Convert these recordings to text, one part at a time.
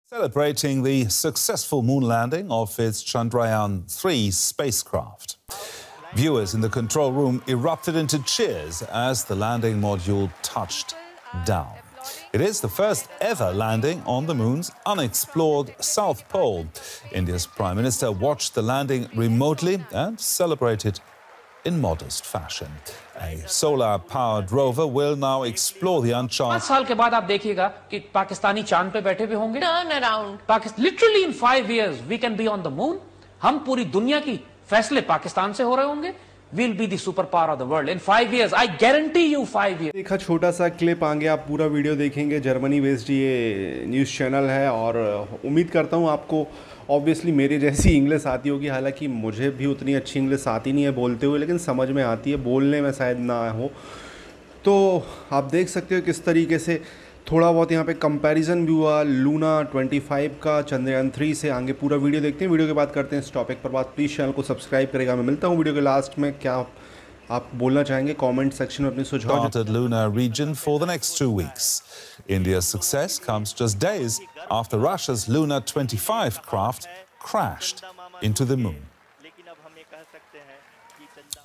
Celebrating the successful moon landing of its Chandrayaan-3 spacecraft. Viewers in the control room erupted into cheers as the landing module touched down. It is the first ever landing on the moon's unexplored South Pole. India's Prime Minister watched the landing remotely and celebrated in modest fashion. A solar-powered rover will now explore the uncharted. 5 साल के बाद आप देखिएगा कि पाकिस्तानी चांद पे बैठे हुए होंगे. Turn around. Literally in 5 years we can be on the moon. हम पूरी दुनिया की फैसले पाकिस्तान से हो रहे होंगे. We'll be the superpower of the world in 5 years. I guarantee you 5 years. एक छोटा सा क्लिप आगे आप पूरा वीडियो देखेंगे. जर्मनी बेस्ड ये न्यूज़ चैनल है और उम्मीद करता हूँ आपको ऑब्वियसली मेरी जैसी इंग्लिश आती होगी. हालांकि मुझे भी उतनी अच्छी इंग्लिश आती नहीं है बोलते हुए, लेकिन समझ में आती है, बोलने में शायद ना हो. तो आप देख सकते हो किस तरीके से थोड़ा बहुत यहाँ पे कंपैरिजन भी हुआ लूना 25 का चंद्रयान 3 से. आगे पूरा वीडियो देखते हैं. वीडियो के बाद करते हैं इस टॉपिक पर बात. प्लीज़ चैनल को सब्सक्राइब करेगा. मैं मिलता हूँ वीडियो के लास्ट में. क्या आप बोलना चाहेंगे कमेंट सेक्शन में अपने सुझाव. Targeted lunar region for the next 2 weeks. India's success comes just days after Russia's Luna 25 craft crashed into the moon.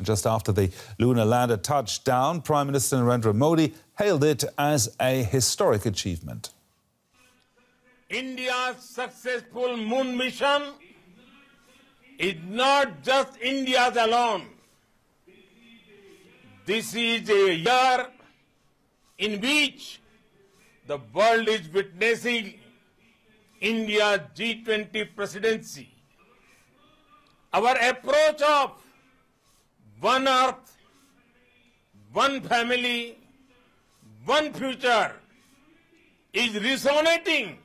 Just after the lunar lander touched down, Prime Minister Narendra Modi hailed it as a historic achievement. India's successful moon mission is not just India's alone. This is a year in which the world is witnessing India's G20 presidency. Our approach of one Earth, one family, one future is resonating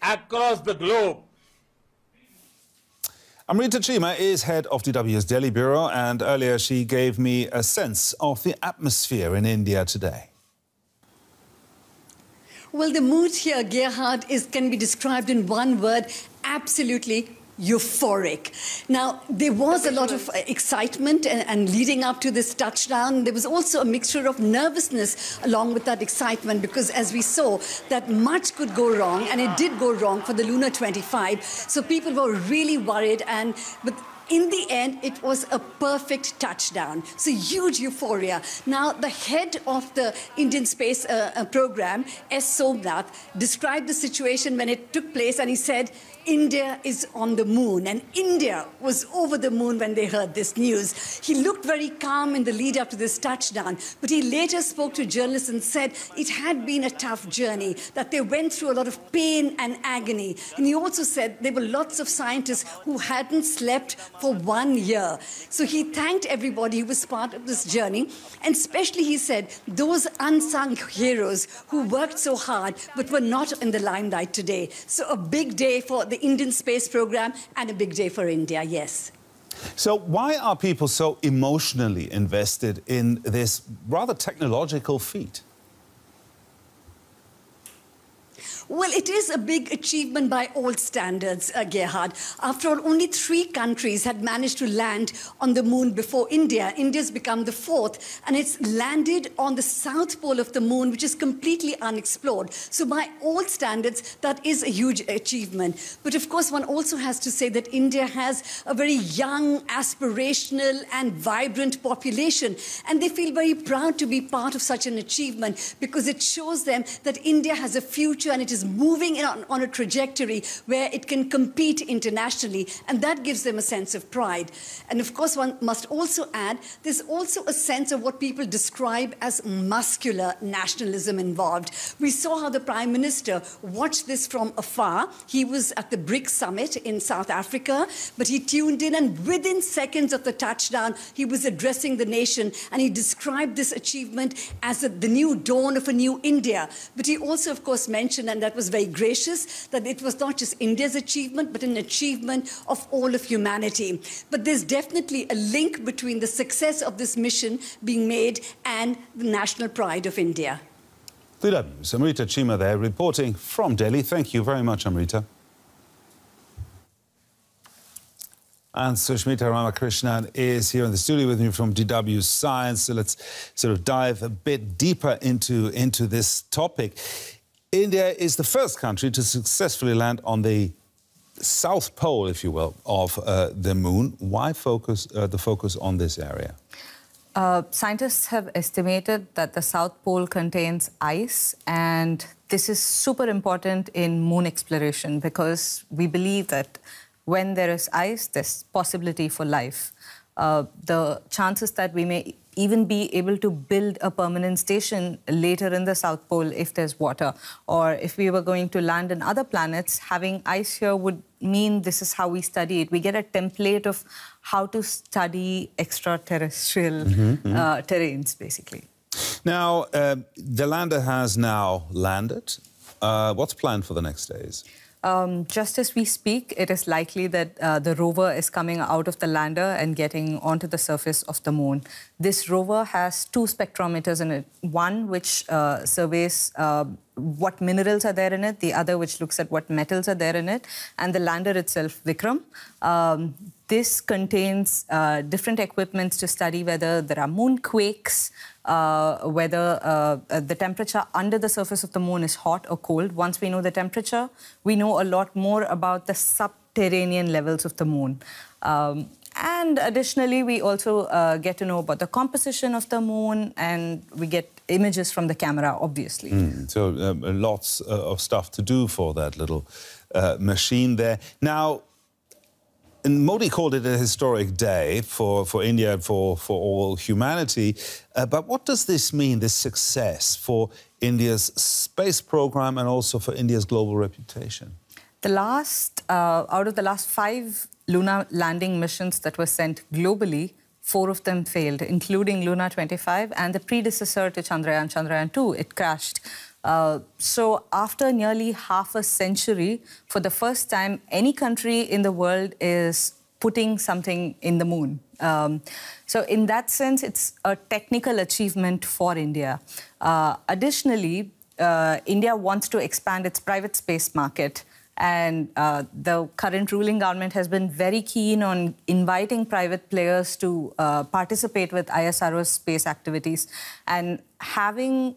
across the globe. Amrita Chima is head of DW's Delhi Bureau, and earlier she gave me a sense of the atmosphere in India today. Well, the mood here, Gerhard, can be described in one word: absolutely euphoric. Now, there was a lot of excitement and leading up to this touchdown. There was also a mixture of nervousness along with that excitement, because as we saw, that much could go wrong, and it did go wrong for the Luna 25. So people were really worried, but in the end, it was a perfect touchdown. So huge euphoria. Now, the head of the Indian space program, S. Somnath, described the situation when it took place, and he said, India is on the moon. And India was over the moon when they heard this news. He looked very calm in the lead up to this touchdown, but he later spoke to journalists and said it had been a tough journey, that they went through a lot of pain and agony. And he also said there were lots of scientists who hadn't slept for 1 year. So he thanked everybody who was part of this journey, and especially he said those unsung heroes who worked so hard but were not in the limelight today. So a big day for the Indian space program and a big day for India, yes. So why are people so emotionally invested in this rather technological feat? Well, it is a big achievement by all standards, Gerhard. After all, only 3 countries had managed to land on the moon before India. India's become the 4th, and it's landed on the south pole of the moon, which is completely unexplored. So by all standards, that is a huge achievement. But of course, one also has to say that India has a very young, aspirational, and vibrant population. And they feel very proud to be part of such an achievement, because it shows them that India has a future, and it is moving on a trajectory where it can compete internationally, and that gives them a sense of pride. And of course, one must also add, there's also a sense of what people describe as muscular nationalism involved. We saw how the Prime Minister watched this from afar. He was at the BRICS summit in South Africa, but he tuned in, and within seconds of the touchdown, he was addressing the nation, and he described this achievement as the new dawn of a new India. But he also, of course, mentioned, and that was very gracious, that it was not just India's achievement, but an achievement of all of humanity. But there's definitely a link between the success of this mission being made and the national pride of India. DW's Amrita Chima there, reporting from Delhi. Thank you very much, Amrita. And Sushmita Ramakrishnan is here in the studio with me from DW Science. So let's sort of dive a bit deeper into this topic. India is the first country to successfully land on the South Pole, if you will, of the moon. Why the focus on this area? Scientists have estimated that the South Pole contains ice, and this is super important in moon exploration because we believe that when there is ice, there's possibility for life. The chances that we may even be able to build a permanent station later in the South Pole if there's water, or if we were going to land on other planets, having ice here would mean this is how we study it. We get a template of how to study extraterrestrial terrains, basically. Now, the lander has now landed. What's planned for the next days? Just as we speak, it is likely that the rover is coming out of the lander and getting onto the surface of the moon. This rover has two spectrometers in it. One which surveys what minerals are there in it, the other which looks at what metals are there in it, and the lander itself, Vikram. This contains different equipments to study whether there are moonquakes, whether the temperature under the surface of the moon is hot or cold. Once we know the temperature, we know a lot more about the subterranean levels of the moon. And additionally, we also get to know about the composition of the moon, and we get images from the camera, obviously. So lots of stuff to do for that little machine there. Now, and Modi called it a historic day for India and for all humanity. But what does this mean, this success, for India's space program and also for India's global reputation? Out of the last 5 lunar landing missions that were sent globally, 4 of them failed, including Luna 25 and the predecessor to Chandrayaan, Chandrayaan 2. It crashed. So after nearly half a century, for the first time, any country in the world is putting something in the moon. So in that sense, it's a technical achievement for India. Additionally, India wants to expand its private space market. And the current ruling government has been very keen on inviting private players to participate with ISRO's space activities. And having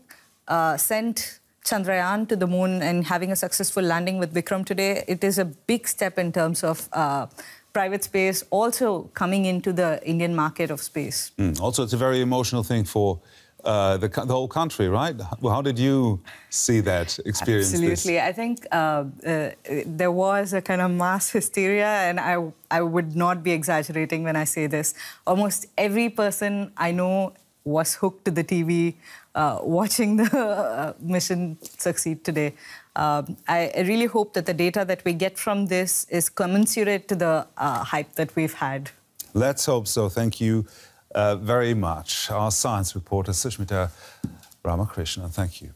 sent Chandrayaan to the moon and having a successful landing with Vikram today, it is a big step in terms of private space also coming into the Indian market of space. Also, it's a very emotional thing for the whole country, right? How did you see that, experience Absolutely. this? I think there was a kind of mass hysteria, and I would not be exaggerating when I say this. Almost every person I know was hooked to the TV, watching the mission succeed today. I really hope that the data that we get from this is commensurate to the hype that we've had. Let's hope so. Thank you very much. Our science reporter, Sushmita Ramakrishnan. Thank you.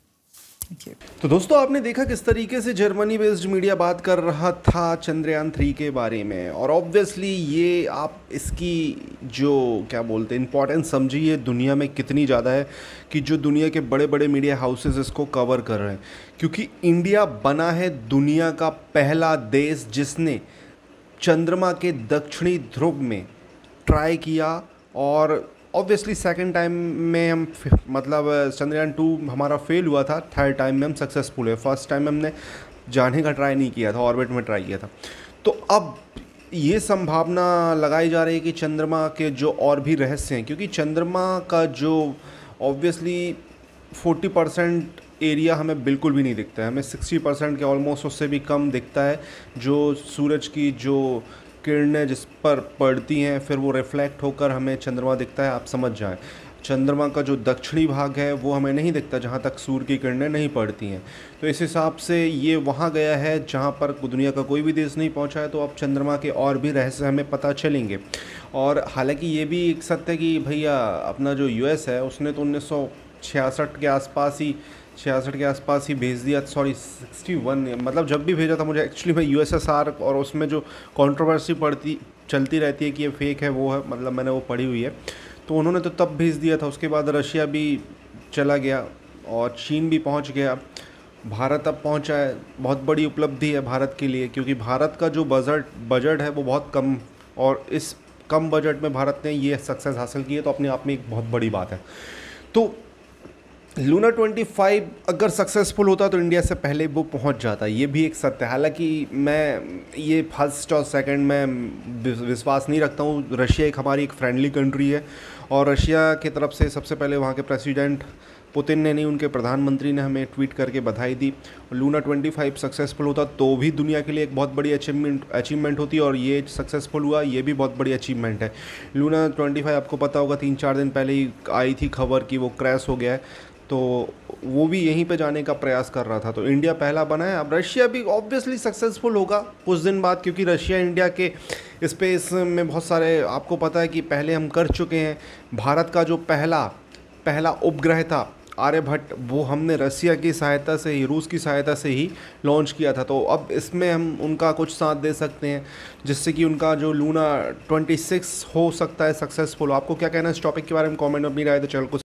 Thank you. तो दोस्तों, आपने देखा किस तरीके से Germany based media बात कर रहा था चंद्रयान 3 के बारे में, और ऑब्वियसली ये आप इसकी जो क्या बोलते हैं इम्पोर्टेंस समझिए दुनिया में कितनी ज़्यादा है कि जो दुनिया के बड़े बड़े मीडिया हाउसेस इसको कवर कर रहे हैं, क्योंकि इंडिया बना है दुनिया का पहला देश जिसने चंद्रमा के दक्षिणी ध्रुव में ट्राई किया, और ऑब्वियसली सेकंड टाइम में हम मतलब चंद्रयान 2 हमारा फेल हुआ था, थर्ड टाइम में हम सक्सेसफुल हुए। फर्स्ट टाइम में हमने जाने का ट्राई नहीं किया था, ऑर्बिट में ट्राई किया था। तो अब ये संभावना लगाई जा रही है कि चंद्रमा के जो और भी रहस्य हैं, क्योंकि चंद्रमा का जो ऑब्वियसली 40% एरिया हमें बिल्कुल भी नहीं दिखता है, हमें 60% के ऑलमोस्ट उससे भी कम दिखता है। जो सूरज की जो किरणें जिस पर पड़ती हैं फिर वो रिफ्लेक्ट होकर हमें चंद्रमा दिखता है। आप समझ जाएं, चंद्रमा का जो दक्षिणी भाग है वो हमें नहीं दिखता जहाँ तक सूर्य की किरणें नहीं पड़ती हैं। तो इस हिसाब से ये वहाँ गया है जहाँ पर दुनिया का कोई भी देश नहीं पहुँचा है। तो अब चंद्रमा के और भी रहस्य हमें पता चलेंगे। और हालांकि ये भी एक सत्य है कि भैया अपना जो यूएस है उसने तो 1966 के आसपास ही भेज दिया, सॉरी 61, मतलब जब भी भेजा था मुझे एक्चुअली मैं यूएसएसआर, और उसमें जो कंट्रोवर्सी चलती रहती है कि ये फेक है वो है, मतलब मैंने वो पढ़ी हुई है। तो उन्होंने तो तब भेज दिया था, उसके बाद रशिया भी चला गया और चीन भी पहुंच गया, भारत अब पहुंचा है। बहुत बड़ी उपलब्धि है भारत के लिए, क्योंकि भारत का जो बजट है वो बहुत कम, और इस कम बजट में भारत ने ये सक्सेस हासिल की है, तो अपने आप में एक बहुत बड़ी बात है। तो लूना 25 अगर सक्सेसफुल होता तो इंडिया से पहले वो पहुंच जाता, ये भी एक सत्य है। हालांकि मैं ये फर्स्ट और सेकंड में विश्वास नहीं रखता हूँ। रशिया एक हमारी एक फ्रेंडली कंट्री है और रशिया की तरफ से सबसे पहले वहाँ के प्रेसिडेंट पुतिन ने नहीं, उनके प्रधानमंत्री ने हमें ट्वीट करके बधाई दी। लूना 25 सक्सेसफुल होता तो भी दुनिया के लिए एक बहुत बड़ी अचीवमेंट होती और ये सक्सेसफुल हुआ, ये भी बहुत बड़ी अचीवमेंट है। लूना 25 आपको पता होगा 3-4 दिन पहले ही आई थी खबर कि वो क्रैश हो गया है, तो वो भी यहीं पे जाने का प्रयास कर रहा था। तो इंडिया पहला बना है। अब रशिया भी ऑब्वियसली सक्सेसफुल होगा कुछ दिन बाद, क्योंकि रशिया इंडिया के स्पेस में बहुत सारे, आपको पता है कि पहले हम कर चुके हैं। भारत का जो पहला उपग्रह था आर्यभट्ट, वो हमने रशिया की सहायता से ही, रूस की सहायता से ही लॉन्च किया था। तो अब इसमें हम उनका कुछ साथ दे सकते हैं, जिससे कि उनका जो लूना 26 हो सकता है सक्सेसफुल। आपको क्या कहना है इस टॉपिक के बारे में? कमेंट में अपनी राय दो। चैनल को